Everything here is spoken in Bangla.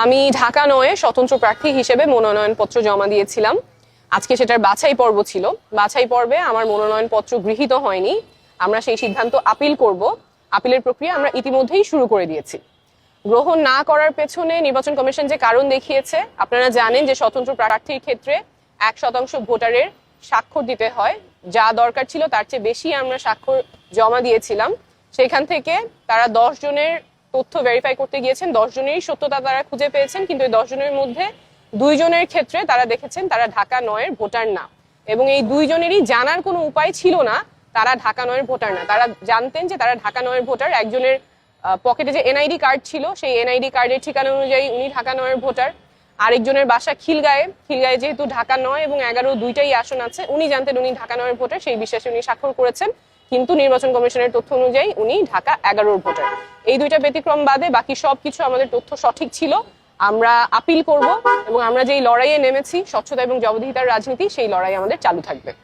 আমি ঢাকা ৯-এ স্বতন্ত্র প্রার্থী হিসেবে মনোনয়নপত্র জমা দিয়েছিলাম। আজকে সেটার বাছাই পর্ব ছিল। বাছাই পর্বে আমার মনোনয়নপত্র গৃহীত হয়নি। আমরা সেই সিদ্ধান্ত আপিল করব। আপিলের প্রক্রিয়া আমরা ইতিমধ্যেই শুরু করে দিয়েছি। গ্রহণ না করার পেছনে নির্বাচন কমিশন যে কারণ দেখিয়েছে, আপনারা জানেন যে স্বতন্ত্র প্রার্থীর ক্ষেত্রে 1% ভোটারের স্বাক্ষর দিতে হয়। যা দরকার ছিল তার চেয়ে বেশি আমরা স্বাক্ষর জমা দিয়েছিলাম। সেখান থেকে তারা 10 জনের তথ্য ভেরিফাই করতে গিয়েছেন, 10 জনেরই সত্যতা তারা খুঁজে পেয়েছেন, কিন্তু এই 10 জনের মধ্যে 2 জনের ক্ষেত্রে তারা দেখেছেন তারা ঢাকা 9-এর ভোটার না, এবং এই 2 জনেরই জানার কোনো উপায় ছিল না তারা ঢাকা 9-এর ভোটার না। তারা জানতেন যে তারা ঢাকা 9-এর ভোটার। একজনের পকেটে যে এনআইডি কার্ড ছিল, সেই এনআইডি কার্ডের ঠিকানা অনুযায়ী উনি ঢাকা 9-এর ভোটার। আরেকজনের বাসা খিলগাঁয়ে যেহেতু ঢাকা 9 এবং 11 দুইটাই আসন আছে, উনি জানতেন উনি ঢাকা 9-এর ভোটার, সেই বিশ্বাসে উনি স্বাক্ষর করেছেন, কিন্তু নির্বাচন কমিশনের তথ্য অনুযায়ী উনি ঢাকা 11-র ভোটার। এই দুইটা ব্যতিক্রম বাদে বাকি সবকিছু আমাদের তথ্য সঠিক ছিল। আমরা আপিল করব এবং আমরা যেই লড়াইয়ে নেমেছি, স্বচ্ছতা এবং জবাবদিহিতার রাজনীতি, সেই লড়াই আমাদের চালু থাকবে।